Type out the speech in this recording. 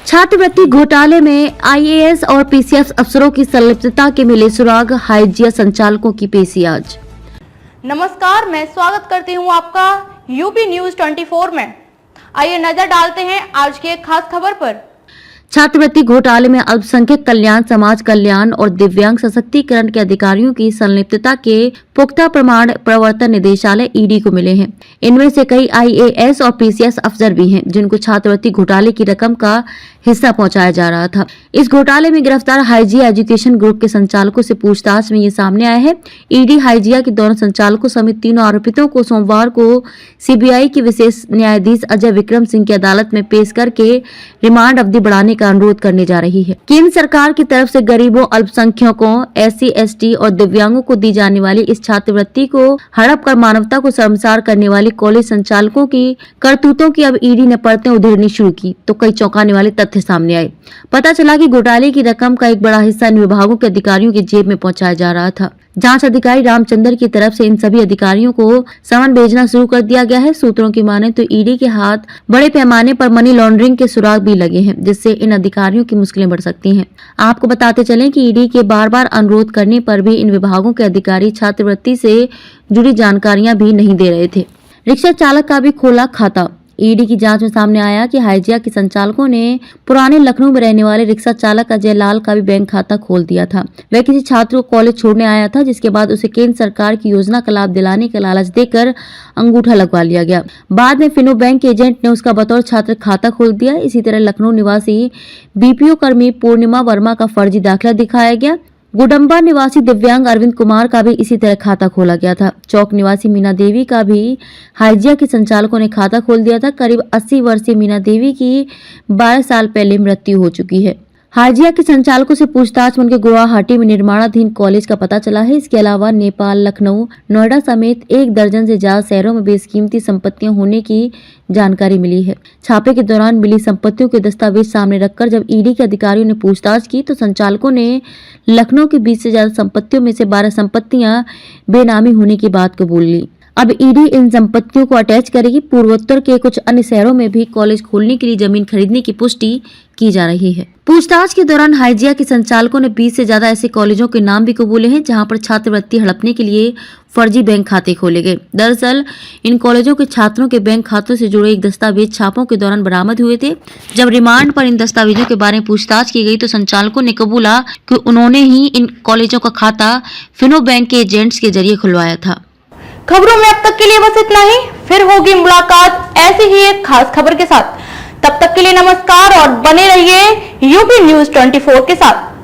छात्रवृत्ति घोटाले में आईएएस और पीसीएस अफसरों की संलिप्तता के मिले सुराग, हाइजिया संचालकों की पेशी आज। नमस्कार, मैं स्वागत करती हूं आपका यूपी न्यूज 24 में। आइए नजर डालते हैं आज की एक खास खबर पर। छात्रवृत्ति घोटाले में अल्पसंख्यक कल्याण, समाज कल्याण और दिव्यांग सशक्तिकरण के अधिकारियों की संलिप्तता के पुख्ता प्रमाण प्रवर्तन निदेशालय ईडी को मिले हैं। इनमें से कई आईएएस और पीसीएस अफसर भी हैं, जिनको छात्रवृत्ति घोटाले की रकम का हिस्सा पहुंचाया जा रहा था। इस घोटाले में गिरफ्तार हाइजिया एजुकेशन ग्रुप के संचालकों से पूछताछ में ये सामने आया है। ईडी हाइजिया के दोनों संचालकों समेत तीनों आरोपितों को सोमवार को सीबीआई के विशेष न्यायाधीश अजय विक्रम सिंह की अदालत में पेश करके रिमांड अवधि बढ़ाने का अनुरोध करने जा रही है। केंद्र सरकार की तरफ से गरीबों, अल्पसंख्यकों, एससी, एसटी और दिव्यांगों को दी जाने वाली इस छात्रवृत्ति को हड़प कर मानवता को शर्मसार करने वाले कॉलेज संचालकों की करतूतों की अब ईडी ने परतें उधेड़नी शुरू की तो कई चौंकाने वाले तथ्य सामने आए। पता चला कि घोटाले की रकम का एक बड़ा हिस्सा इन विभागों के अधिकारियों की जेब में पहुंचाया जा रहा था। जांच अधिकारी रामचंद्र की तरफ से इन सभी अधिकारियों को समन भेजना शुरू कर दिया गया है। सूत्रों की माने तो ईडी के हाथ बड़े पैमाने पर मनी लॉन्ड्रिंग के सुराग भी लगे हैं, जिससे इन अधिकारियों की मुश्किलें बढ़ सकती हैं। आपको बताते चलें कि ईडी के बार बार अनुरोध करने पर भी इन विभागों के अधिकारी छात्रवृत्ति से जुड़ी जानकारियां भी नहीं दे रहे थे। रिक्शा चालक का भी खोला खाता। ईडी की जांच में सामने आया कि हाइजिया के संचालकों ने पुराने लखनऊ में रहने वाले रिक्शा चालक अजय लाल का भी बैंक खाता खोल दिया था। वह किसी छात्र को कॉलेज छोड़ने आया था, जिसके बाद उसे केंद्र सरकार की योजना का लाभ दिलाने का लालच देकर अंगूठा लगवा लिया गया। बाद में फिनो बैंक के एजेंट ने उसका बतौर छात्र खाता खोल दिया। इसी तरह लखनऊ निवासी बीपीओ कर्मी पूर्णिमा वर्मा का फर्जी दाखिला दिखाया गया। गुडम्बा निवासी दिव्यांग अरविंद कुमार का भी इसी तरह खाता खोला गया था। चौक निवासी मीना देवी का भी हाइजिया के संचालकों ने खाता खोल दिया था। करीब 80 वर्षीय मीना देवी की 12 साल पहले मृत्यु हो चुकी है। हाइजिया के संचालकों से पूछताछ में उनके गुवाहाटी में निर्माणाधीन कॉलेज का पता चला है। इसके अलावा नेपाल, लखनऊ, नोएडा समेत 1 दर्जन से ज्यादा शहरों में बेशकीमती संपत्तियां होने की जानकारी मिली है। छापे के दौरान मिली संपत्तियों के दस्तावेज सामने रखकर जब ईडी के अधिकारियों ने पूछताछ की तो संचालकों ने लखनऊ की 20 से ज्यादा संपत्तियों में से 12 संपत्तियां बेनामी होने की बात कबूल ली। अब ईडी इन संपत्तियों को अटैच करेगी। पूर्वोत्तर के कुछ अन्य शहरों में भी कॉलेज खोलने के लिए जमीन खरीदने की पुष्टि की जा रही है। पूछताछ के दौरान हाइजिया के संचालकों ने 20 से ज्यादा ऐसे कॉलेजों के नाम भी कबूले हैं, जहां पर छात्रवृत्ति हड़पने के लिए फर्जी बैंक खाते खोले गए। दरअसल इन कॉलेजों के छात्रों के बैंक खातों से जुड़े एक दस्तावेज छापों के दौरान बरामद हुए थे। जब रिमांड पर इन दस्तावेजों के बारे में पूछताछ की गई तो संचालकों ने कबूला कि उन्होंने ही इन कॉलेजों का खाता फिनो बैंक के एजेंट्स के जरिए खुलवाया था। खबरों में अब तक के लिए बस इतना ही। फिर होगी मुलाकात ऐसी ही एक खास खबर के साथ। तब तक के लिए नमस्कार और बने रहिए यूपी न्यूज 24 के साथ।